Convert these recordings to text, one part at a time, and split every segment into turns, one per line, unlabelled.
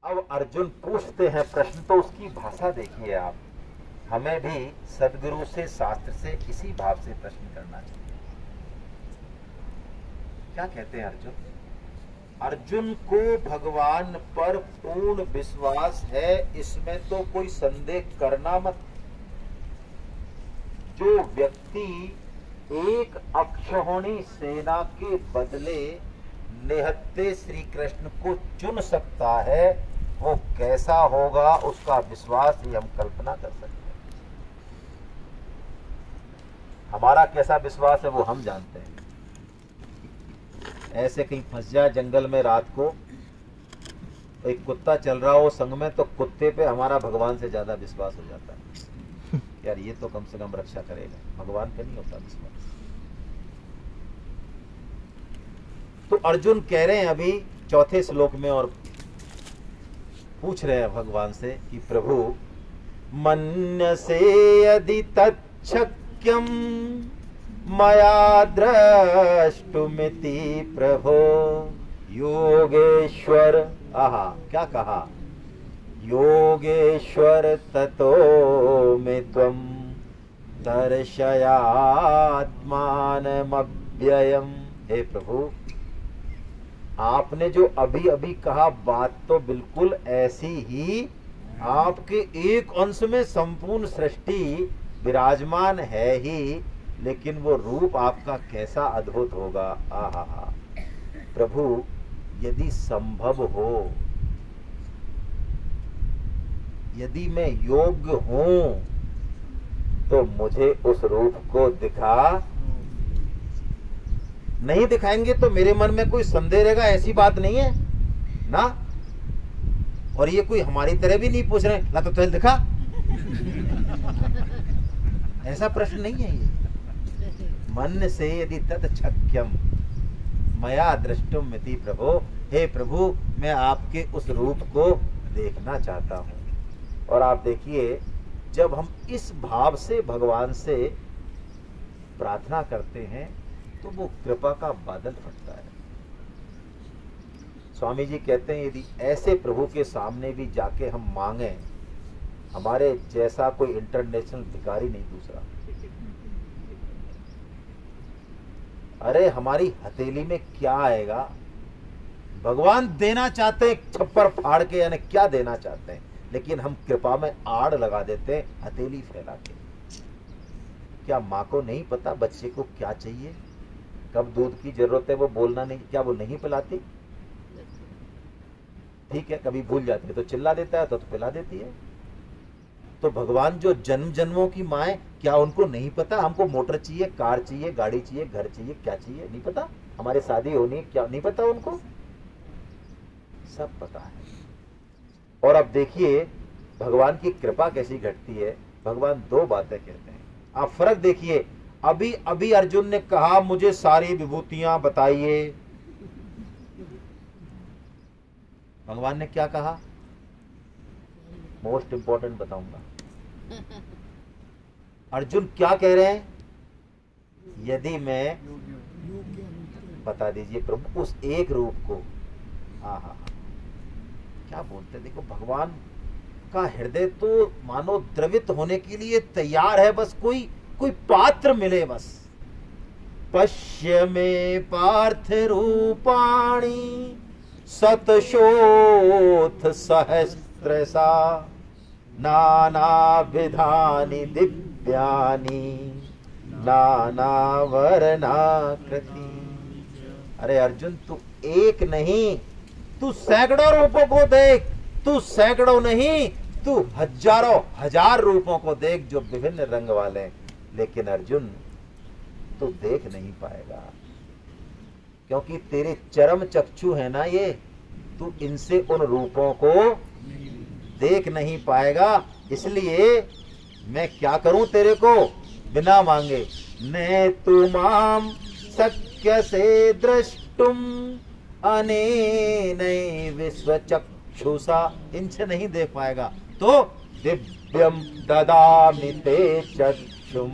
अब अर्जुन पूछते हैं प्रश्न, तो उसकी भाषा देखिए आप। हमें भी सदगुरु से, शास्त्र से इसी भाव से प्रश्न करना चाहिए। क्या कहते हैं अर्जुन? अर्जुन को भगवान पर पूर्ण विश्वास है, इसमें तो कोई संदेह करना मत। जो व्यक्ति एक अक्षौहिणी सेना के बदले निहत्थे श्री कृष्ण को चुन सकता है, वो कैसा होगा उसका विश्वास ही हम कल्पना कर सकते हैं। हमारा कैसा विश्वास है वो हम जानते हैं। ऐसे कहीं फंस जाए जंगल में रात को, एक कुत्ता चल रहा हो संग में, तो कुत्ते पे हमारा भगवान से ज्यादा विश्वास हो जाता है। यार ये तो कम से कम रक्षा करेगा, भगवान पे नहीं होता विश्वास। तो अर्जुन कह रहे हैं अभी चौथे श्लोक में, और पूछ रहे हैं भगवान से कि प्रभु मन्यसे यदि तच्छक्यम मया द्रष्टुमिति प्रभो योगेश्वर। आहा, क्या कहा? योगेश्वर ततो में त्वं दर्शयात्मानमव्ययम्। हे प्रभु, आपने जो अभी अभी कहा बात तो बिल्कुल ऐसी ही, आपके एक अंश में संपूर्ण सृष्टि विराजमान है ही, लेकिन वो रूप आपका कैसा अद्भुत होगा। आहा, प्रभु यदि संभव हो, यदि मैं योग्य हूं, तो मुझे उस रूप को दिखा। नहीं दिखाएंगे तो मेरे मन में कोई संदेह रहेगा, ऐसी बात नहीं है ना। और ये कोई हमारी तरह भी नहीं पूछ रहे ला तो तुझे दिखा, ऐसा प्रश्न नहीं है ये। मन से यदि तत्छक्यम मया द्रष्टुम इति प्रभो। हे प्रभु, मैं आपके उस रूप को देखना चाहता हूं। और आप देखिए, जब हम इस भाव से भगवान से प्रार्थना करते हैं तो वो कृपा का बादल फटता है। स्वामी जी कहते हैं यदि ऐसे प्रभु के सामने भी जाके हम मांगे, हमारे जैसा कोई इंटरनेशनल भिखारी नहीं दूसरा। अरे हमारी हथेली में क्या आएगा? भगवान देना चाहते हैं छप्पर फाड़ के, यानी क्या देना चाहते हैं, लेकिन हम कृपा में आड़ लगा देते हैं हथेली फैला के। क्या माँ को नहीं पता बच्चे को क्या चाहिए, कब दूध की जरूरत है? वो बोलना नहीं, क्या वो नहीं पिलाती? ठीक है, कभी भूल जाती है तो चिल्ला देता है, तो पिला देती है। तो भगवान जो जन्म जन्मों की माँ है, क्या उनको नहीं पता हमको मोटर चाहिए, कार चाहिए, गाड़ी चाहिए, घर चाहिए, क्या चाहिए? नहीं पता। हमारी शादी होनी है, क्या नहीं पता उनको? सब पता है। और अब देखिए भगवान की कृपा कैसी घटती है। भगवान दो बातें कहते हैं, आप फर्क देखिए। अभी अभी अर्जुन ने कहा मुझे सारी विभूतियां बताइए, भगवान ने क्या कहा? मोस्ट इंपॉर्टेंट बताऊंगा। अर्जुन क्या कह रहे हैं? यदि मैं, बता दीजिए प्रभु उस एक रूप को। आहा, क्या बोलते, देखो भगवान का हृदय तो मानो द्रवित होने के लिए तैयार है, बस कोई पात्र मिले बस। पश्य में पार्थ रूपाणि शतशोथ सहस्रसा नाना विधानि दिव्यानि नाना वर्णाकृति। अरे अर्जुन, तू एक नहीं, तू सैकड़ों रूपों को देख। तू सैकड़ों नहीं, तू हजारों हजार रूपों को देख जो विभिन्न रंग वाले। लेकिन अर्जुन, तू देख नहीं पाएगा, क्योंकि तेरे चरम चक्षु है ना ये, तू इनसे उन रूपों को देख नहीं पाएगा। इसलिए मैं क्या करूं तेरे को बिना मांगे? ने तू माम शक्य से द्रष्टुम अनेनै विश्व चक्षुषा। इनसे नहीं देख पाएगा तो दिव्यम ददामि ते चक्षुम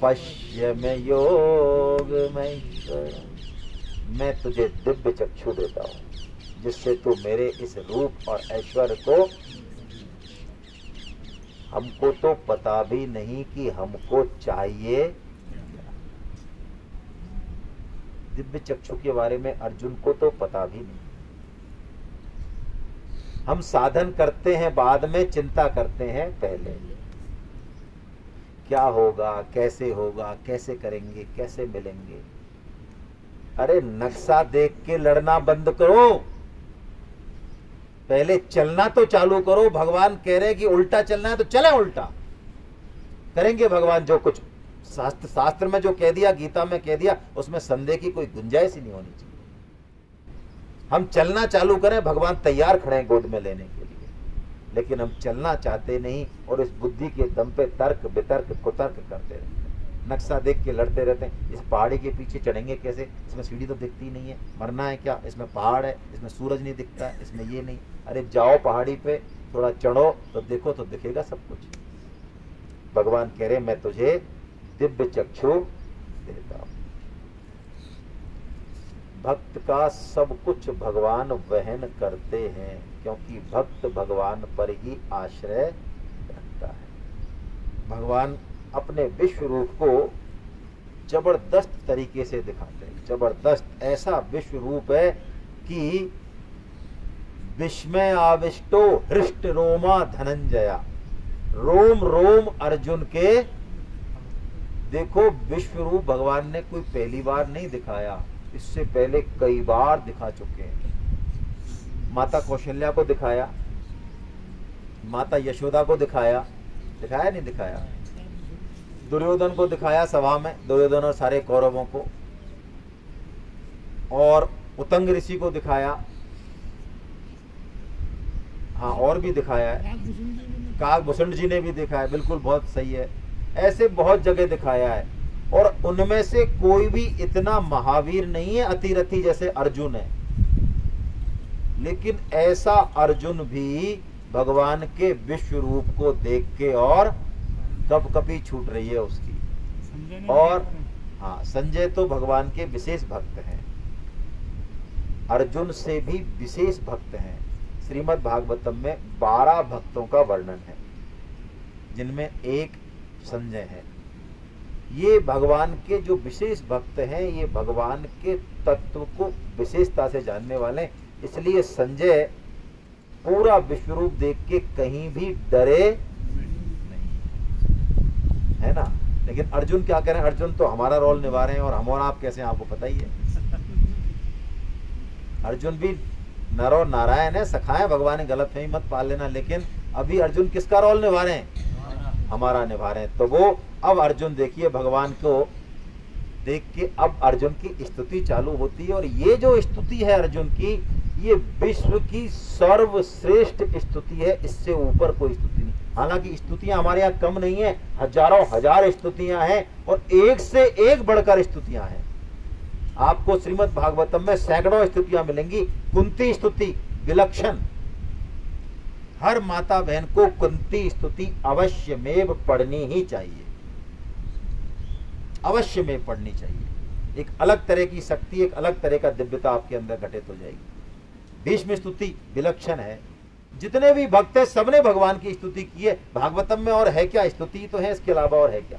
पश्य में योग में। मैं तुझे दिव्य चक्षु देता हूं, जिससे तू मेरे इस रूप और ऐश्वर्य को, हमको तो पता भी नहीं कि हमको चाहिए। दिव्य चक्षु के बारे में अर्जुन को तो पता भी नहीं। हम साधन करते हैं बाद में, चिंता करते हैं पहले, क्या होगा, कैसे होगा, कैसे करेंगे, कैसे मिलेंगे। अरे नक्शा देख के लड़ना बंद करो, पहले चलना तो चालू करो। भगवान कह रहे हैं कि उल्टा चलना है तो चले उल्टा, करेंगे भगवान जो कुछ शास्त्र में जो कह दिया, गीता में कह दिया, उसमें संदेह की कोई गुंजाइश ही नहीं होनी चाहिए। हम चलना चालू करें, भगवान तैयार खड़े हैं गोद में लेने के लिए, लेकिन हम चलना चाहते नहीं और इस बुद्धि के दम पे तर्क वितर्क कुतर्क करते रहते हैं, नक्शा देख के लड़ते रहते हैं। इस पहाड़ी के पीछे चढ़ेंगे कैसे, इसमें सीढ़ी तो दिखती नहीं है, मरना है क्या, इसमें पहाड़ है, इसमें सूरज नहीं दिखता है, इसमें ये नहीं। अरे जाओ पहाड़ी पे, थोड़ा चढ़ो तो देखो तो दिखेगा सब कुछ। भगवान कह रहे मैं तुझे दिव्य चक्षु देता हूं। भक्त का सब कुछ भगवान वहन करते हैं, क्योंकि भक्त भगवान पर ही आश्रय रखता है। भगवान अपने विश्व रूप को जबरदस्त तरीके से दिखाते हैं, जबरदस्त ऐसा विश्व रूप है कि विस्मय आविष्टो हृष्ट रोमा धनंजया, रोम रोम अर्जुन के। देखो विश्व रूप भगवान ने कोई पहली बार नहीं दिखाया, इससे पहले कई बार दिखा चुके हैं। माता कौशल्या को दिखाया, माता यशोदा को दिखाया, दिखाया नहीं दिखाया, दुर्योधन को दिखाया सभा में, दुर्योधन और सारे कौरवों को, और उतंग ऋषि को दिखाया, हाँ और भी दिखाया है, काकभूषण जी ने भी दिखाया, बिल्कुल बहुत सही है। ऐसे बहुत जगह दिखाया है, और उनमें से कोई भी इतना महावीर नहीं है अतिरथी जैसे अर्जुन है, लेकिन ऐसा अर्जुन भी भगवान के विश्व रूप को देख के और कपकपी छूट रही है उसकी। और हाँ, संजय तो भगवान के विशेष भक्त हैं, अर्जुन से भी विशेष भक्त हैं। श्रीमद् भागवतम में 12 भक्तों का वर्णन है, जिनमें एक संजय है। ये भगवान के जो विशेष भक्त हैं, ये भगवान के तत्व को विशेषता से जानने वाले, इसलिए संजय पूरा विश्व रूप देख के कहीं भी डरे नहीं, है ना। लेकिन अर्जुन क्या करें, अर्जुन तो हमारा रोल निभा रहे हैं, और हम और आप कैसे हैं आपको पता ही है। अर्जुन भी नरो नारायण है, सखाए भगवान ने, गलत फहमी मत पाल लेना। लेकिन अभी अर्जुन किसका रोल निभा रहे हैं, हमारा निभा रहे हैं। तो वो अब अर्जुन देखिए भगवान को देख के अब अर्जुन की स्तुति चालू होती है, और ये जो स्तुति है अर्जुन की, ये विश्व की सर्वश्रेष्ठ स्तुति है, इससे ऊपर कोई स्तुति नहीं। हालांकि स्तुतियां हमारे यहाँ कम नहीं है, हजारों हजार स्तुतियां हैं, और एक से एक बढ़कर स्तुतियां हैं। आपको श्रीमद् भागवतम में सैकड़ों स्तुतियां मिलेंगी। कुंती स्तुति विलक्षण, हर माता बहन को कुंती स्तुति अवश्य में पढ़नी ही चाहिए, अवश्य में पढ़नी चाहिए। एक अलग तरह की शक्ति, एक अलग तरह का दिव्यता आपके अंदर घटित हो जाएगी। भीष्म स्तुति विलक्षण है। जितने भी भक्त हैं सबने भगवान की स्तुति की है भागवतम में, और है क्या, स्तुति तो है, इसके अलावा और है क्या।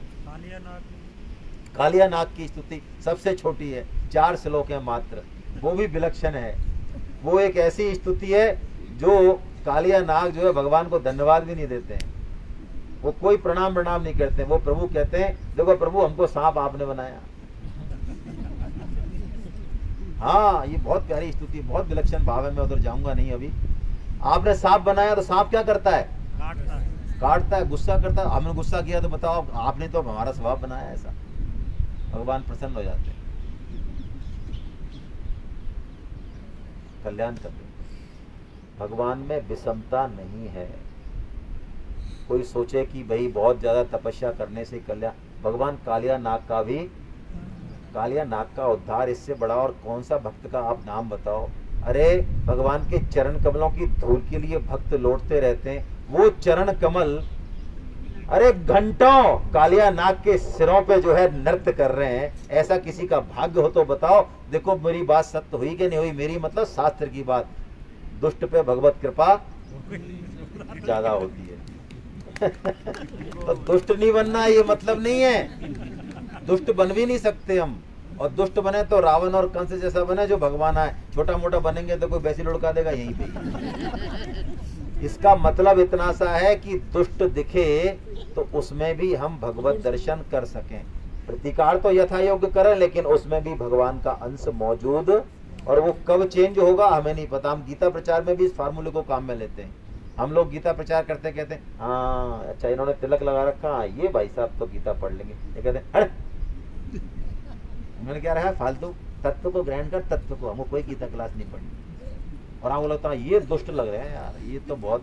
कालिया नाग की स्तुति सबसे छोटी है, 4 श्लोक है मात्र, वो भी विलक्षण है। वो एक ऐसी स्तुति है जो कालिया नाग जो है भगवान को धन्यवाद भी नहीं देते हैं, वो कोई प्रणाम नहीं करते हैं। वो प्रभु कहते हैं देखो प्रभु हमको सांप आपने बनाया। हाँ, ये बहुत प्यारी स्तुति, बहुत विलक्षण भाव है, मैं उधर जाऊंगा नहीं अभी। आपने सांप बनाया तो सांप क्या करता है, काटता है, गुस्सा करता है। हमने गुस्सा किया तो बताओ, आपने तो हमारा स्वभाव बनाया ऐसा। भगवान प्रसन्न हो जाते हैं, कल्याण करते हैं। भगवान में विषमता नहीं है। कोई सोचे कि भाई बहुत ज्यादा तपस्या करने से कल्याण, भगवान कालिया नाग का भी, कालिया नाग का उद्धार इससे बड़ा और कौन सा भक्त का आप नाम बताओ। अरे भगवान के चरण कमलों की धूल के लिए भक्त लौटते रहते हैं। वो चरण कमल अरे घंटों कालिया नाग के सिरों पे जो है नृत्य कर रहे हैं। ऐसा किसी का भाग्य हो तो बताओ। देखो मेरी बात सत्य हुई कि नहीं हुई, मेरी मतलब शास्त्र की बात। दुष्ट पे भगवत कृपा ज्यादा होती है। तो दुष्ट नहीं बनना ये मतलब नहीं है, दुष्ट बन भी नहीं सकते हम। और दुष्ट बने तो रावण और कंस जैसा बने जो भगवान आए, छोटा मोटा बनेंगे तो कोई वैसी लुढ़का देगा यहीं पे। इसका मतलब इतना सा है कि दुष्ट दिखे तो उसमें भी हम भगवत दर्शन कर सकें। प्रतिकार तो यथा योग्य करें, लेकिन उसमें भी भगवान का अंश मौजूद, और वो कब चेंज होगा हमें नहीं पता। हम गीता प्रचार में भी इस फार्मूले को काम में लेते हैं। हम लोग गीता प्रचार करते कहते हैं हाँ अच्छा इन्होंने तिलक लगा रखा, ये भाई साहब तो गीता पढ़ लेंगे। ये कहते हैं अरे मैंने क्या रहा है फालतू, तत्व को ग्रहण कर, तत्व को, हमको कोई गीता क्लास नहीं पढ़नी। और हमको लगता है ये दुष्ट लग रहे हैं यार, ये तो बहुत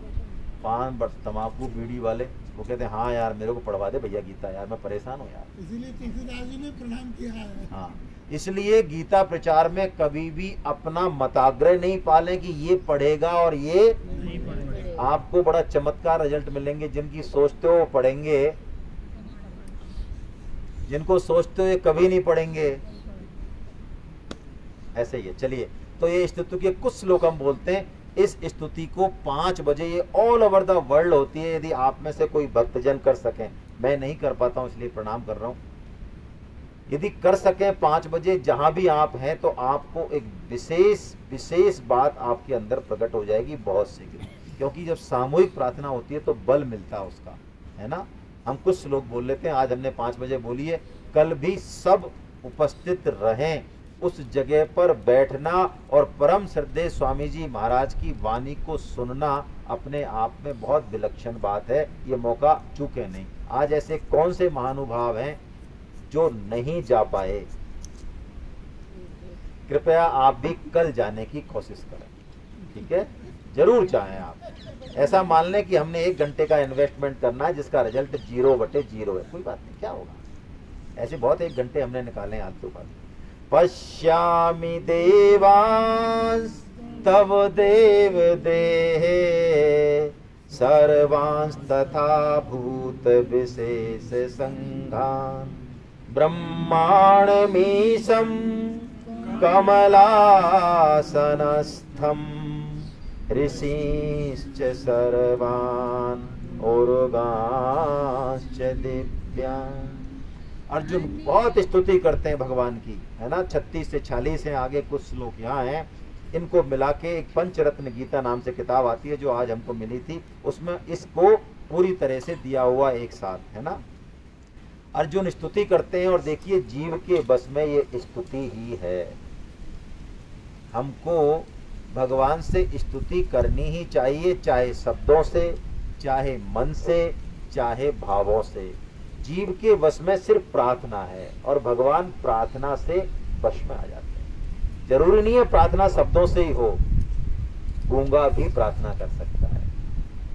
पान तम्बाकू बीड़ी वाले। वो कहते हैं हाँ यार मेरे को पढ़वा दे भैया गीता, यार मैं परेशान हूँ यार।
इसीलिए तुलसीदास जी ने प्रणाम किया है।
हाँ, इसलिए गीता प्रचार में कभी भी अपना मताग्रह नहीं पालें कि ये पढ़ेगा और ये नहीं पढ़ेगा। आपको बड़ा चमत्कार रिजल्ट मिलेंगे। जिनकी सोचते हो पढ़ेंगे, जिनको सोचते हो ये कभी नहीं पढ़ेंगे। ऐसे ही है। चलिए, तो ये स्तुति के कुछ श्लोक हम बोलते हैं। इस स्तुति को 5 बजे ये ऑल ओवर द वर्ल्ड होती है। यदि आप में से कोई भक्तजन कर सकें, मैं नहीं कर पाता हूं इसलिए प्रणाम कर रहा हूं। यदि कर सकें 5 बजे जहां भी आप हैं, तो आपको एक विशेष बात आपके अंदर प्रकट हो जाएगी बहुत शीघ्र। क्योंकि जब सामूहिक प्रार्थना होती है तो बल मिलता है उसका, है ना। हम कुछ श्लोक बोल लेते हैं। आज हमने 5 बजे बोली है, कल भी सब उपस्थित रहें, उस जगह पर बैठना और परम श्रद्धेय स्वामी जी महाराज की वाणी को सुनना अपने आप में बहुत विलक्षण बात है। ये मौका चूके नहीं। आज ऐसे कौन से महानुभाव हैं जो नहीं जा पाए? कृपया आप भी कल जाने की कोशिश करें, ठीक है। जरूर चाहें आप। ऐसा मान लें कि हमने 1 घंटे का इन्वेस्टमेंट करना है जिसका रिजल्ट 0/0 है, कोई बात नहीं, क्या होगा। ऐसे बहुत 1 घंटे हमने निकाले हैं आलतू फालतू। पश्यामि देवांस तव देव देहे, सर्वांस तथा भूत विशेष संघान, ब्रह्माणमीशं कमलासनस्थं, ऋषीश्च सर्वान् उर्गांश्च दिव्यान्। अर्जुन बहुत स्तुति करते हैं भगवान की, है ना। 36 से 46 हैं, आगे कुछ श्लोक यहाँ हैं। इनको मिला के एक पंचरत्न गीता नाम से किताब आती है जो आज हमको मिली थी, उसमें इसको पूरी तरह से दिया हुआ एक साथ, है ना। अर्जुन स्तुति करते हैं और देखिए जीव के बस में ये स्तुति ही है। हमको भगवान से स्तुति करनी ही चाहिए, चाहे शब्दों से, चाहे मन से, चाहे भावों से। जीव के वश में सिर्फ प्रार्थना है और भगवान प्रार्थना से वश में आ जाते हैं। जरूरी नहीं है प्रार्थना शब्दों से ही हो, गूंगा भी प्रार्थना कर सकता है।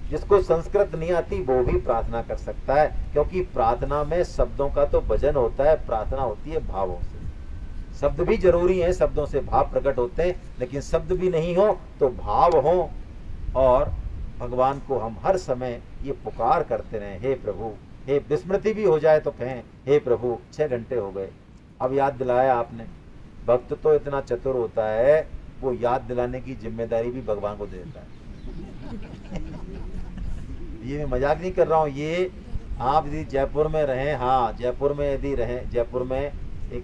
जिसको संस्कृत नहीं आती वो भी प्रार्थना कर सकता है, क्योंकि प्रार्थना में शब्दों का तो भजन होता है, प्रार्थना होती है भावों से। शब्द भी जरूरी है, शब्दों से भाव प्रकट होते हैं, लेकिन शब्द भी नहीं हो तो भाव हो, और भगवान को हम हर समय ये पुकार करते रहे, हे प्रभु। हे विस्मृति भी हो जाए तो कहें हे प्रभु 6 घंटे हो गए, अब याद दिलाया आपने। भक्त तो इतना चतुर होता है, वो याद दिलाने की जिम्मेदारी भी भगवान को देता है। ये मैं मजाक नहीं कर रहा हूँ। ये आप यदि जयपुर में रहें, हाँ जयपुर में यदि रहें, जयपुर में एक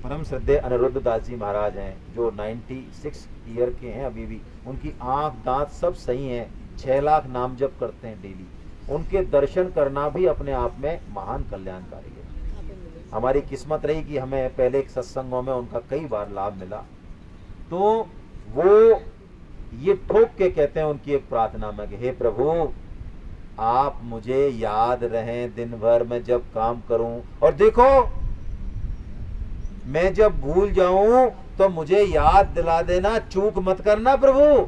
परम श्रद्धेय अनिरुद्ध दास जी महाराज हैं जो 96 ईयर के हैं अभी भी। उनकी आंख दांत सब सही हैं, 6 लाख नाम जप करते हैं डेली। उनके दर्शन करना भी अपने आप में महान कल्याणकारी है। हमारी किस्मत रही कि हमें पहले एक सत्संगों में उनका कई बार लाभ मिला। तो वो ये ठोक के कहते हैं उनकी एक प्रार्थना में कि हे प्रभु आप मुझे याद रहें दिन भर मैं जब काम करूं, और देखो मैं जब भूल जाऊं तो मुझे याद दिला देना, चूक मत करना प्रभु।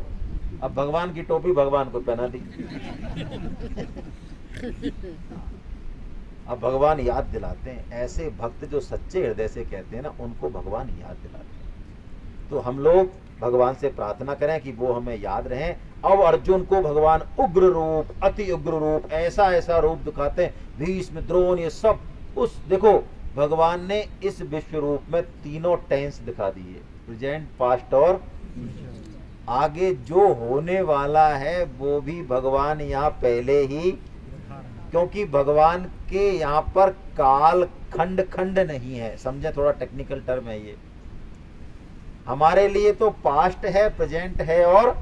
अब भगवान की टोपी भगवान को पहना दी। अब भगवान याद दिलाते हैं। ऐसे भक्त जो सच्चे हृदय से कहते हैं ना, उनको भगवान याद दिलाते हैं। तो हम लोग भगवान से प्रार्थना करें कि वो हमें याद रहें। अब अर्जुन को भगवान उग्र रूप, अति उग्र रूप, ऐसा ऐसा रूप दिखाते हैं, भीष्म द्रोण ये सब। उस देखो भगवान ने इस विश्व रूप में तीनों टेंस दिखा दिए, प्रेजेंट पास्ट और आगे जो होने वाला है वो भी भगवान यहाँ पहले ही, क्योंकि भगवान के यहाँ पर काल खंड खंड नहीं है। समझे, थोड़ा टेक्निकल टर्म है ये। हमारे लिए तो पास्ट है, प्रेजेंट है और,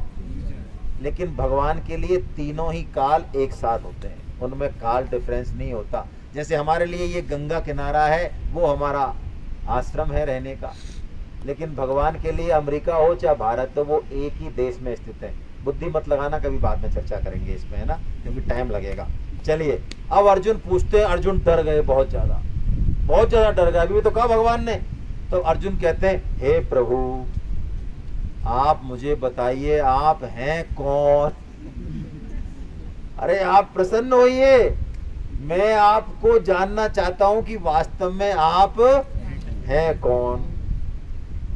लेकिन भगवान के लिए तीनों ही काल एक साथ होते हैं, उनमें काल डिफरेंस नहीं होता। जैसे हमारे लिए ये गंगा किनारा है, वो हमारा आश्रम है रहने का, लेकिन भगवान के लिए अमेरिका हो चाहे भारत हो, वो एक ही देश में स्थित है। बुद्धि मत लगाना, कभी बाद में चर्चा करेंगे इसमें, है ना, क्योंकि टाइम लगेगा। चलिए, अब अर्जुन पूछते हैं, अर्जुन डर गए, बहुत ज्यादा डर गए। अभी तो कहा भगवान ने, तो अर्जुन कहते हैं, हे प्रभु आप मुझे बताइए आप हैं कौन? अरे आप प्रसन्न होइए, मैं आपको जानना चाहता हूं कि वास्तव में आप हैं कौन।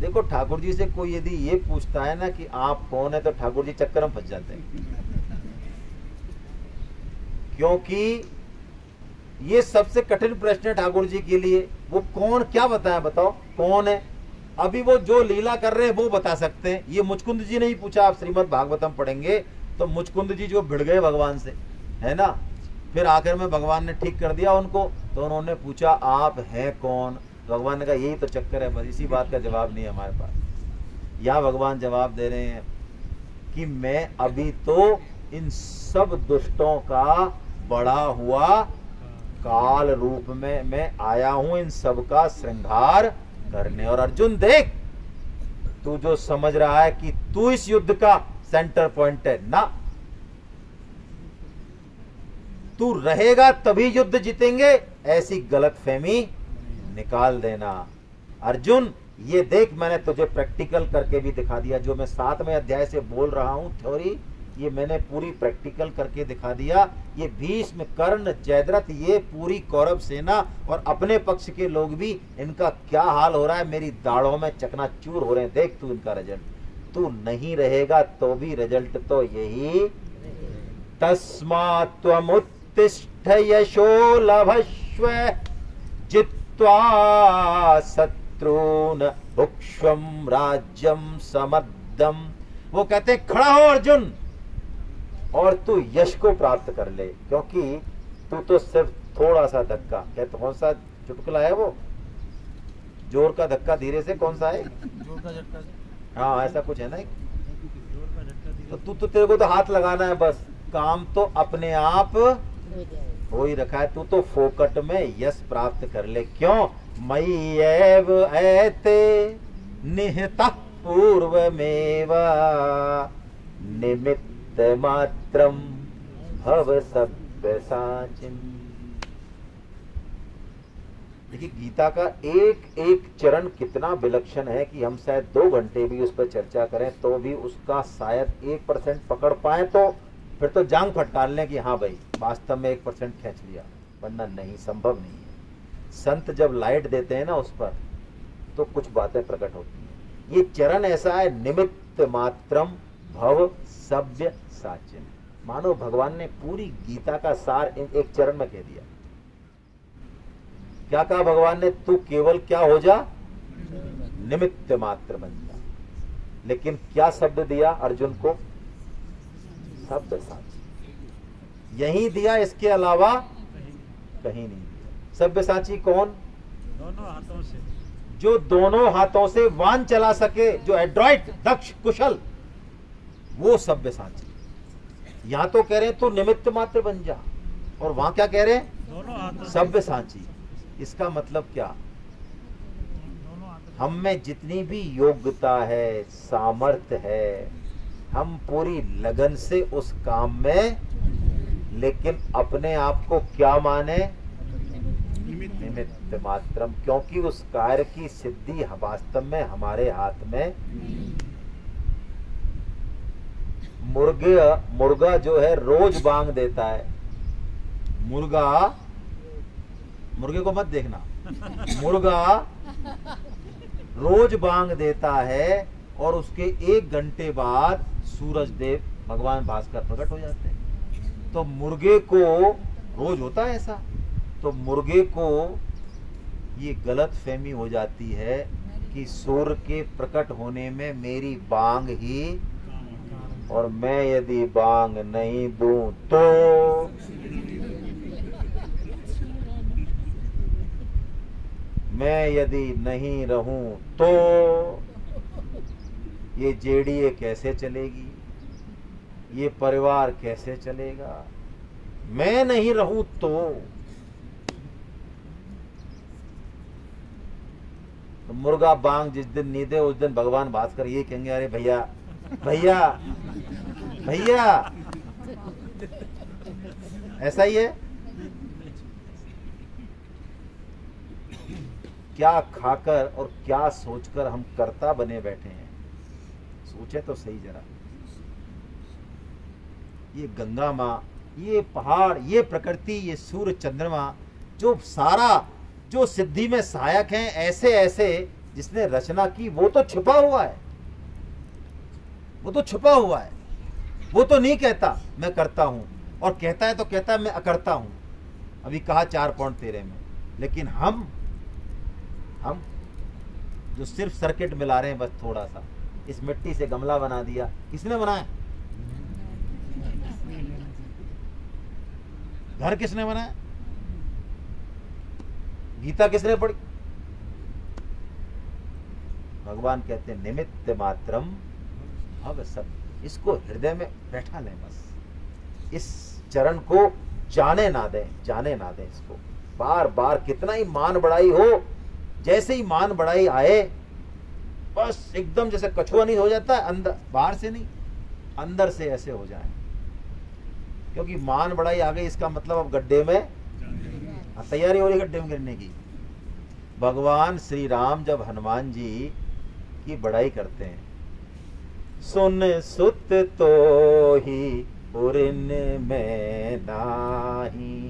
देखो, ठाकुर जी से कोई यदि ये पूछता है ना कि आप कौन है, तो ठाकुर जी चक्कर में फंस जाते हैं, क्योंकि ये सबसे कठिन प्रश्न है ठाकुर जी के लिए। वो कौन, क्या बताया, बताओ कौन है? अभी वो जो लीला कर रहे हैं वो बता सकते हैं। ये मुचकुंद जी ने ही पूछा, आप श्रीमद् भागवतम पढ़ेंगे तो मुचकुंद जी जो भिड़ गए भगवान से, है ना, फिर आखिर में भगवान ने ठीक कर दिया उनको, तो उन्होंने पूछा आप हैं कौन? भगवान ने कहा यही तो चक्कर है, बस इसी बात का जवाब नहीं है हमारे पास। यहाँ भगवान जवाब दे रहे हैं कि मैं अभी तो इन सब दुष्टों का बड़ा हुआ काल रूप में मैं आया हूं, इन सब का श्रृंगार करने। और अर्जुन देख, तू जो समझ रहा है कि तू इस युद्ध का सेंटर पॉइंट है ना, तू रहेगा तभी युद्ध जीतेंगे, ऐसी गलतफहमी निकाल देना। अर्जुन ये देख, मैंने तुझे प्रैक्टिकल करके भी दिखा दिया। जो मैं 7वें अध्याय से बोल रहा हूं थ्योरी, ये मैंने पूरी प्रैक्टिकल करके दिखा दिया। ये भीष्म, कर्ण, जयद्रथ, ये पूरी कौरव सेना और अपने पक्ष के लोग भी, इनका क्या हाल हो रहा है, मेरी दाढ़ों में चकनाचूर हो रहे हैं। देख तू इनका रिजल्ट, तू नहीं रहेगा तो भी रिजल्ट तो यही। तस्मात् त्वमुत्तिष्ठ यशो लभस्व जित्वा शत्रून् भुक्ष्वं राज्यं समद्धम्। वो कहते खड़ा हो अर्जुन और तू यश को प्राप्त कर ले, क्योंकि तू तो सिर्फ थोड़ा सा धक्का, कहते कौन सा चुटकुला है वो, जोर का धक्का धीरे से, कौन सा है,
जोर का झटका,
हाँ ऐसा कुछ है ना, तो तू तेरे को तो हाथ लगाना है बस, काम तो अपने आप हो ही रखा है। तू तो फोकट में यश प्राप्त कर ले। क्यों? मयि एव एते निहितः पूर्वमेव निमित्त मात्रम भव सब्यसाचिन्। देखिए, गीता का एक एक चरण कितना विलक्षण है कि हम शायद 2 घंटे भी उस पर चर्चा करें तो भी उसका शायद 1% पकड़ पाए, तो फिर तो जांग फटकार लें कि हाँ भाई वास्तव में 1% खींच लिया, वरना नहीं, संभव नहीं है। संत जब लाइट देते हैं ना उस पर, तो कुछ बातें प्रकट होती हैं। ये चरण ऐसा है, निमित्त मात्रम भव सभ्य साचिन। मानो भगवान ने पूरी गीता का सार एक चरण में कह दिया। क्या कहा भगवान ने? तू केवल क्या हो जा, निमित्त मात्र बन जा। लेकिन क्या शब्द दिया अर्जुन को? सभ्य साची। यही दिया, इसके अलावा कहीं नहीं दिया। सभ्य साची कौन?
दोनों हाथों से,
जो दोनों हाथों से वान चला सके, जो एड्रॉइट, दक्ष, कुशल, वो सभ्य साची। यहां तो कह रहे हैं तू निमित्त मात्र बन जा, और वहां क्या कह रहे हैं?
दोनों हाथों से,
सभ्य साची। इसका मतलब क्या?
दोनों हाथों
हम में जितनी भी योग्यता है, सामर्थ्य है, हम पूरी लगन से उस काम में, लेकिन अपने आप को क्या माने? निमित्त मात्रम। क्योंकि उस कार्य की सिद्धि वास्तव में हमारे हाथ में। मुर्गा जो है रोज बांग देता है। मुर्गे को मत देखना, मुर्गा रोज बांग देता है और उसके 1 घंटे बाद सूरज देव भगवान भास्कर प्रकट हो जाते हैं। तो मुर्गे को रोज होता है ऐसा, तो मुर्गे को ये गलत फहमी हो जाती है कि सूर्य के प्रकट होने में मेरी बांग ही और मैं यदि बांग नहीं दूं तो मैं यदि नहीं रहूं तो ये जेडीए कैसे चलेगी, ये परिवार कैसे चलेगा। मैं नहीं रहूं तो मुर्गा बांग जिस दिन नींदे उस दिन भगवान भास्कर ये कहेंगे, अरे भैया भैया भैया, ऐसा ही है। क्या खाकर और क्या सोचकर हम कर्ता बने बैठे हैं, सोचे तो सही जरा। ये गंगा माँ, ये पहाड़, ये प्रकृति, ये सूर्य चंद्रमा, जो सारा जो सिद्धि में सहायक हैं, ऐसे ऐसे जिसने रचना की, वो तो छुपा हुआ है, वो तो छुपा हुआ है। वो तो नहीं कहता मैं करता हूं, और कहता है तो कहता है मैं अकर्ता हूं। अभी कहा 4.13 में। लेकिन हम जो सिर्फ सर्किट मिला रहे हैं, बस थोड़ा सा इस मिट्टी से गमला बना दिया, किसने बनाया? घर किसने बनाया? गीता किसने पढ़ी? भगवान कहते हैं निमित्त मात्रम भव सब। इसको हृदय में बैठा लें, बस इस चरण को जाने ना दें, जाने ना दें इसको। बार बार कितना ही मान बढ़ाई हो, जैसे ही मान बढ़ाई आए, बस एकदम जैसे कछुआ नहीं हो जाता है, अंदर, बाहर से नहीं, अंदर से ऐसे हो जाए। क्योंकि मान बढ़ाई आ गई, इसका मतलब अब गड्ढे में तैयारी हो रही गड्ढे में गिरने की। भगवान श्री राम जब हनुमान जी की बड़ाई करते हैं, सुन सुत तो ही पुरिन में नाही,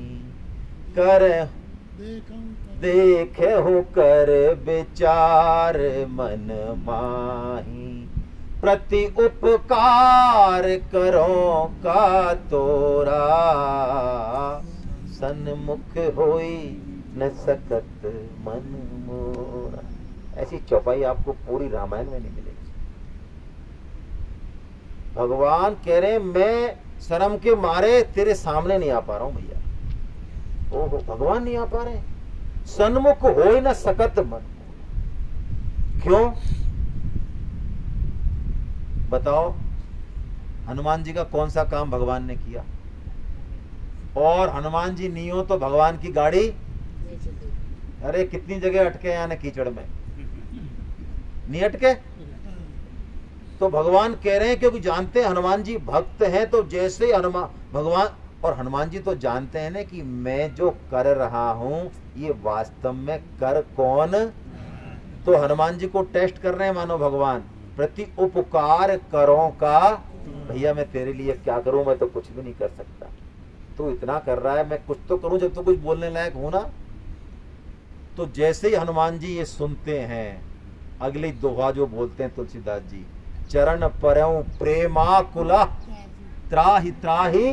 कर देखे हो कर विचार मन माही, प्रति उपकार करो का तोरा, सन्मुख होई न सकत मन मोरा। ऐसी चौपाई आपको पूरी रामायण में नहीं मिलेगी। भगवान कह रहे मैं शर्म के मारे तेरे सामने नहीं आ पा रहा हूं भैया। ओहो, भगवान नहीं आ पा रहे, सन्मुख होई न सकत मन। क्यों बताओ? हनुमान जी का कौन सा काम भगवान ने किया? और हनुमान जी नहीं हो तो भगवान की गाड़ी, अरे कितनी जगह अटके यानी कीचड़ में, नहीं अटके? तो भगवान कह रहे हैं, क्योंकि जानते हैं हनुमान जी भक्त हैं, तो जैसे हनुमान भगवान, और हनुमान जी तो जानते हैं ना कि मैं जो कर रहा हूं ये वास्तव में कर कौन, तो हनुमान जी को टेस्ट कर रहे हैं मानो भगवान। प्रति उपकार करो का, भैया मैं तेरे लिए क्या करूं, मैं तो कुछ भी नहीं कर सकता, तू इतना कर रहा है, मैं कुछ तो करूं जब तो कुछ बोलने लायक हूं ना। तो जैसे ही हनुमान जी ये सुनते हैं, अगली दोहा जो बोलते हैं तुलसीदास जी, चरण परऊं प्रेमाकुला त्राहि त्राहि,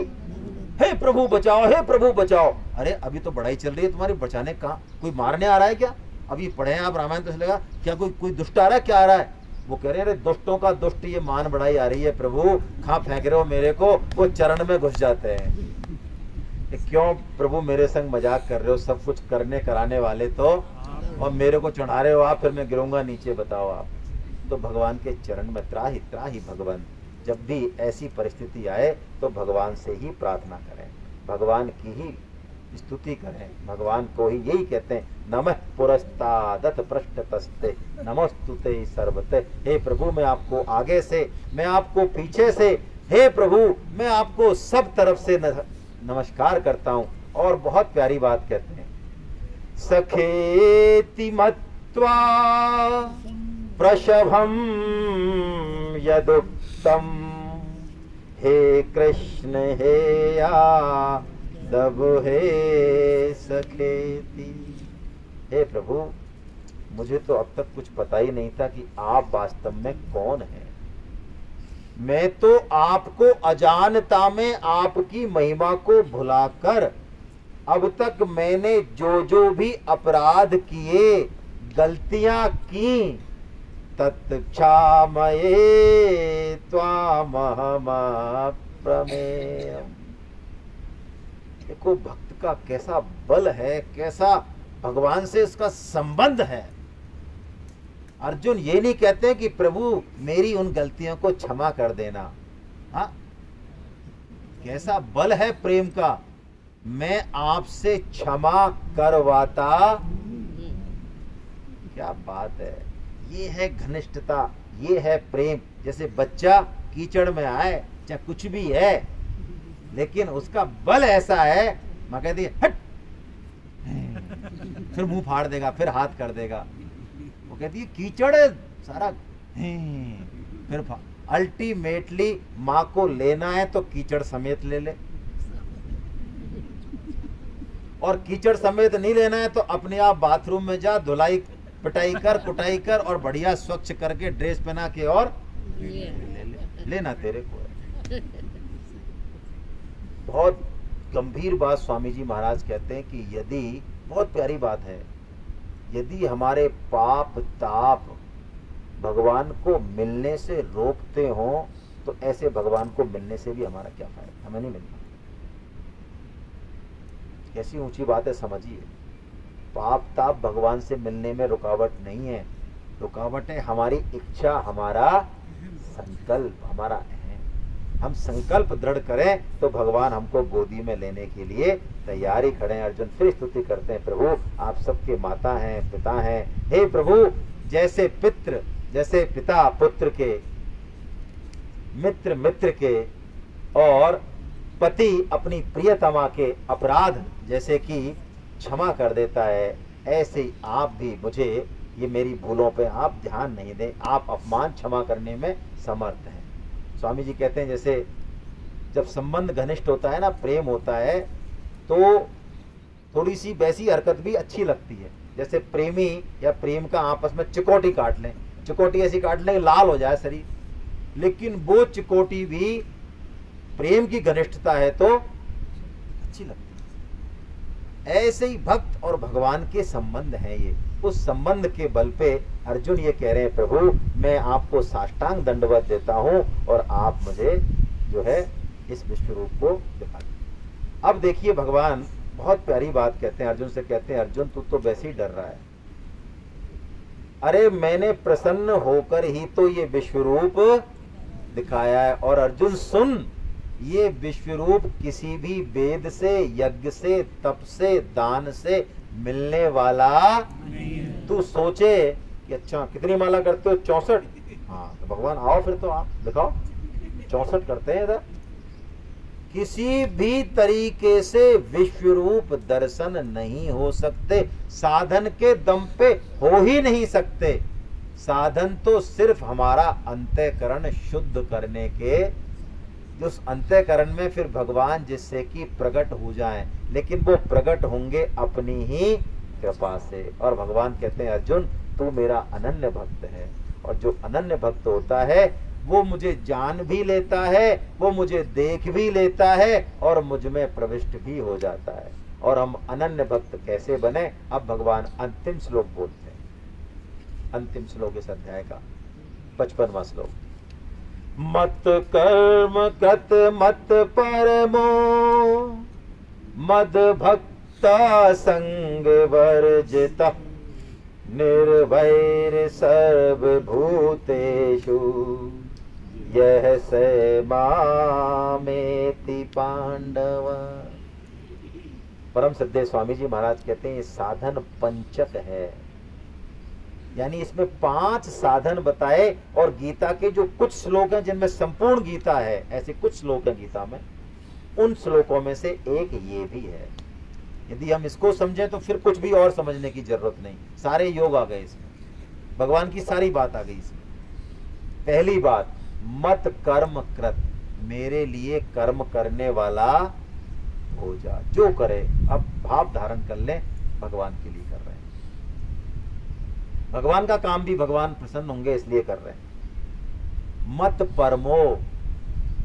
हे प्रभु बचाओ, हे प्रभु बचाओ। अरे अभी तो बड़ाई चल रही है तुम्हारी, बचाने का कोई मारने आ रहा है क्या? अभी पढ़े हैं आप रामायण तो लगा क्या कोई दुष्ट आ रहा है, क्या आ रहा है? वो कह रहे हैं दुष्टों का दुष्ट ये मान बढ़ाई आ रही है प्रभु, कहाँ फेंक रहे हो मेरे को? वो चरण में घुस जाते हैं। क्यों प्रभु मेरे संग मजाक कर रहे हो? सब कुछ करने कराने वाले तो, और मेरे को चढ़ा रहे हो आप, फिर मैं गिरूंगा नीचे, बताओ आप। तो भगवान के चरण में त्राहि त्राहि भगवान। जब भी ऐसी परिस्थिति आए तो भगवान से ही प्रार्थना करें, भगवान की ही स्तुति करें, भगवान को ही यही कहते हैं, नमः पुरस्तादत पृष्ठतस्ते नमोस्तुते सर्वते। हे प्रभु मैं आपको आगे से, मैं आपको पीछे से, हे प्रभु मैं आपको सब तरफ से नमस्कार करता हूं। और बहुत प्यारी बात कहते हैं, सखेति मत्वा प्रशभम यदुक्तम, हे कृष्ण हे यादव हे सखेति। हे प्रभु मुझे तो अब तक कुछ पता ही नहीं था कि आप वास्तव में कौन हैं। मैं तो आपको अजानता में आपकी महिमा को भुलाकर अब तक मैंने जो जो भी अपराध किए, गलतियां की, तत्क्षामये त्वामहमप्रमेयम्। देखो भक्त का कैसा बल है, कैसा भगवान से उसका संबंध है। अर्जुन ये नहीं कहते कि प्रभु मेरी उन गलतियों को क्षमा कर देना। हाँ, कैसा बल है प्रेम का, मैं आपसे क्षमा करवाता। क्या बात है, ये है घनिष्ठता, ये है प्रेम। जैसे बच्चा कीचड़ में आए, चाहे कुछ भी है, लेकिन उसका बल ऐसा है, मां कहती है हट, फिर मुंह फाड़ देगा, फिर हाथ कर देगा। वो कहती है कीचड़ है सारा, फिर अल्टीमेटली माँ को लेना है तो कीचड़ समेत ले ले, और कीचड़ समेत नहीं लेना है तो अपने आप बाथरूम में जा, धुलाई पिटाई कर, कुटाई कर, और बढ़िया स्वच्छ करके ड्रेस पहना के और लेना तेरे को। बहुत गंभीर बात स्वामी जी महाराज कहते हैं कि यदि, बहुत प्यारी बात है, यदि हमारे पाप ताप भगवान को मिलने से रोकते हो तो ऐसे भगवान को मिलने से भी हमारा क्या फायदा, हमें नहीं मिलना। कैसी ऊंची बात है, समझिए। पाप ताप भगवान से मिलने में रुकावट नहीं है, रुकावट है हमारी इच्छा, हमारा संकल्प, हमारा अहम। हम संकल्प दृढ़ करें तो भगवान हमको गोदी में लेने के लिए तैयार ही खड़े हैं। अर्जुन फिर स्तुति करते हैं, प्रभु आप सबके माता हैं, पिता हैं। हे प्रभु, जैसे पितृ, जैसे पिता पुत्र के, मित्र मित्र के, और पति अपनी प्रियतमा के अपराध जैसे कि क्षमा कर देता है, ऐसे ही आप भी मुझे, ये मेरी भूलों पे आप ध्यान नहीं दें, आप अपमान क्षमा करने में समर्थ हैं। स्वामी जी कहते हैं जैसे जब संबंध घनिष्ठ होता है ना, प्रेम होता है, तो थोड़ी सी वैसी हरकत भी अच्छी लगती है। जैसे प्रेमी या प्रेम का आपस में चिकोटी काट लें, चिकोटी ऐसी काट लें लाल हो जाए शरीर, लेकिन वो चिकोटी भी प्रेम की घनिष्ठता है तो अच्छी लगती है। ऐसे ही भक्त और भगवान के संबंध हैं ये। उस संबंध के बल पे अर्जुन ये कह रहे हैं, प्रभु मैं आपको साष्टांग दंडवत देता हूं और आप मुझे जो है इस विश्व रूप को दिखा दें। अब देखिए भगवान बहुत प्यारी बात कहते हैं, अर्जुन से कहते हैं, अर्जुन तू तो वैसे ही डर रहा है, अरे मैंने प्रसन्न होकर ही तो ये विश्व रूप दिखाया है। और अर्जुन सुन, ये विश्व रूप किसी भी वेद से, यज्ञ से, तप से, दान से मिलने वाला। तू सोचे कि अच्छा कितनी माला करते हो, 64। हाँ तो भगवान आओ फिर तो आप दिखाओ, 64 करते हैं इधर। किसी भी तरीके से विश्व रूप दर्शन नहीं हो सकते, साधन के दम पे हो ही नहीं सकते। साधन तो सिर्फ हमारा अंतःकरण शुद्ध करने के, उस अंतःकरण में फिर भगवान जिससे कि प्रकट हो जाएं, लेकिन वो प्रकट होंगे अपनी ही कृपा से। और भगवान कहते हैं अर्जुन तू मेरा अनन्य भक्त है, और जो अनन्य भक्त होता है वो मुझे जान भी लेता है, वो मुझे देख भी लेता है और मुझ में प्रविष्ट भी हो जाता है। और हम अनन्य भक्त कैसे बने, अब भगवान अंतिम श्लोक बोलते हैं, अंतिम श्लोक इस अध्याय का 55वां श्लोक। मत कर्म कृत मत परमो मद भक्ता संग वर्जिता निर्वैर सर्वभूतेषु यह स मामेति पांडव। परम श्रद्धेय स्वामी जी महाराज कहते हैं ये साधन पंचक है, यानी इसमें 5 साधन बताए। और गीता के जो कुछ श्लोक हैं जिनमें संपूर्ण गीता है, ऐसे कुछ श्लोक हैं गीता में, उन श्लोकों में से एक ये भी है। यदि हम इसको समझें तो फिर कुछ भी और समझने की जरूरत नहीं, सारे योग आ गए इसमें, भगवान की सारी बात आ गई इसमें। पहली बात, मत कर्म कृत, मेरे लिए कर्म करने वाला हो जा, जो करे। अब भाव धारण कर ले, भगवान के लिए कर रहे हैं, भगवान का काम भी भगवान प्रसन्न होंगे इसलिए कर रहे हैं। मत परमो,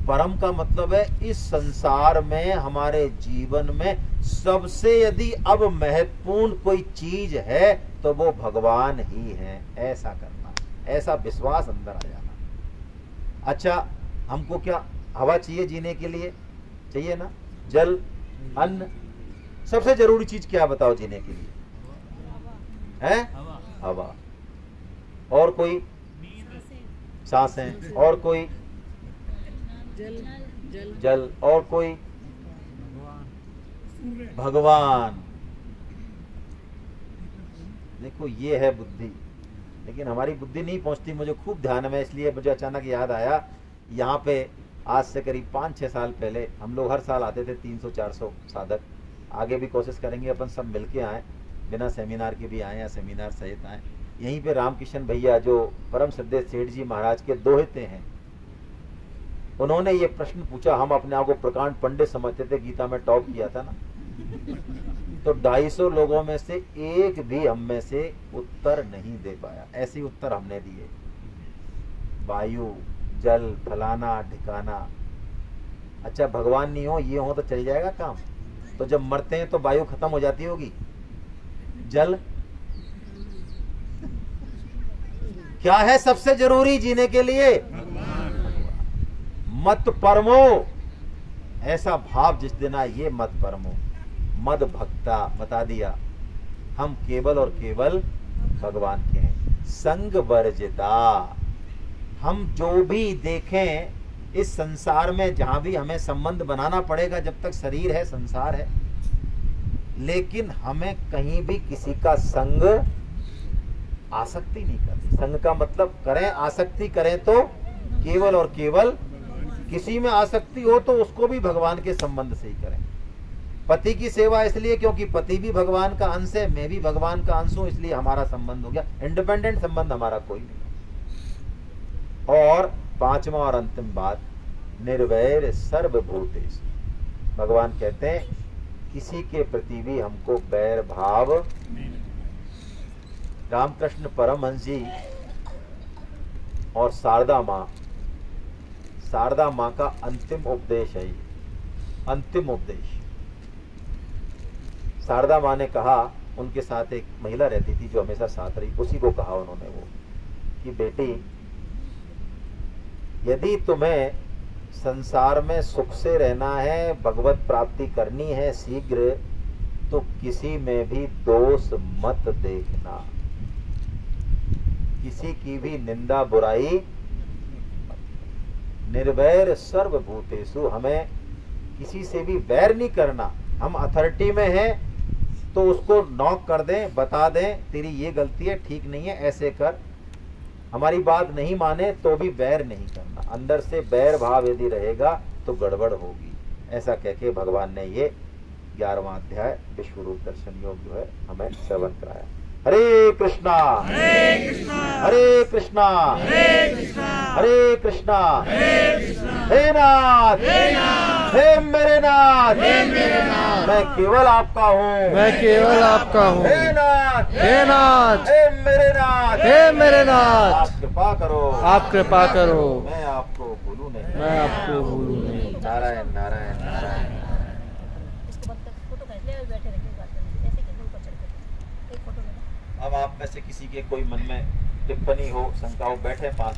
परम का मतलब है इस संसार में, हमारे जीवन में सबसे यदि अब महत्वपूर्ण कोई चीज है तो वो भगवान ही है, ऐसा करना, ऐसा विश्वास अंदर आ जाना। अच्छा, हमको क्या हवा चाहिए जीने के लिए? चाहिए ना? जल, अन्न, सबसे जरूरी चीज क्या बताओ जीने के लिए? है हवा। और कोई? सांसें। और कोई? जल। और कोई? भगवान। देखो ये है बुद्धि, लेकिन हमारी बुद्धि नहीं पहुंचती। मुझे खूब ध्यान में, इसलिए मुझे अचानक याद आया, यहाँ पे आज से करीब 5-6 साल पहले हम लोग हर साल आते थे 300-400 साधक। आगे भी कोशिश करेंगे अपन सब मिलके आए, बिना सेमिनार के भी आए या सेमिनार सहित आए। यहीं पे रामकिशन भैया जो परम श्रद्धेय सेठ जी महाराज के दोहते हैं, उन्होंने ये प्रश्न पूछा। हम अपने आप को प्रकांड पंडित समझते थे, गीता में टॉप किया था ना, तो 250 लोगों में से एक भी हम में से उत्तर नहीं दे पाया। ऐसे उत्तर हमने दिए, वायु, जल, फलाना ठिकाना। अच्छा, भगवान नहीं हो, ये हो तो चल जाएगा काम। तो जब मरते हैं तो वायु खत्म हो जाती होगी, जल क्या है सबसे जरूरी जीने के लिए? मत परमो, ऐसा भाव जिस दिन आए, ये मत परमो, मद भक्ता, बता दिया हम केवल और केवल भगवान के हैं। संग वर्जिता, हम जो भी देखें इस संसार में, जहां भी हमें संबंध बनाना पड़ेगा, जब तक शरीर है संसार है, लेकिन हमें कहीं भी किसी का संग, आसक्ति नहीं करनी। संग का मतलब करें, आसक्ति करें तो केवल और केवल, किसी में आसक्ति हो तो उसको भी भगवान के संबंध से ही करें। पति की सेवा इसलिए क्योंकि पति भी भगवान का अंश है, मैं भी भगवान का अंश हूं, इसलिए हमारा संबंध हो गया। इंडिपेंडेंट संबंध हमारा कोई नहीं। और 5वां और अंतिम बात, निर्वैर सर्वभूतेषु। भगवान कहते हैं किसी के प्रति भी हमको बैर भाव। रामकृष्ण परमहंस जी और शारदा माँ का अंतिम उपदेश है ये, अंतिम उपदेश। शारदा माँ ने कहा, उनके साथ एक महिला रहती थी जो हमेशा साथ रही, उसी को कहा उन्होंने वो कि बेटी, यदि तुम्हें संसार में सुख से रहना है, भगवत प्राप्ति करनी है शीघ्र, तो किसी में भी दोष मत देखना, किसी की भी निंदा बुराई। निर्वैर सर्वभूतेषु, हमें किसी से भी वैर नहीं करना। हम अथॉरिटी में हैं तो उसको नॉक कर दें, बता दें तेरी ये गलती है, ठीक नहीं है, ऐसे कर। हमारी बात नहीं माने तो भी वैर नहीं करना। अंदर से बैर भाव यदि रहेगा तो गड़बड़ होगी। ऐसा कह के भगवान ने ये 11वां अध्याय विश्व रूप दर्शन योग जो है हमें श्रवण कराया। हरे कृष्णा हरे कृष्णा हरे कृष्णा हरे कृष्णा हरे कृष्णा हे नाथ हे मेरे नाथ, मैं केवल आपका हूँ,
मैं केवल आपका हूँ।
हे नाथ
हे
मेरे नाथ,
हे मेरे नाथ,
आप कृपा करो,
आप कृपा करो,
मैं आपको भूलूं नहीं,
मैं आपको भूलूं नहीं।
नारायण नारायण नारायण।
इसको बंद कर, फोटो खींच ले और बैठे रह के बात करनी, ऐसे कैसे ऊपर चढ़ के एक फोटो लेना।
अब आप में से किसी के कोई मन में टिप्पणी हो, शंका हो, बैठे 5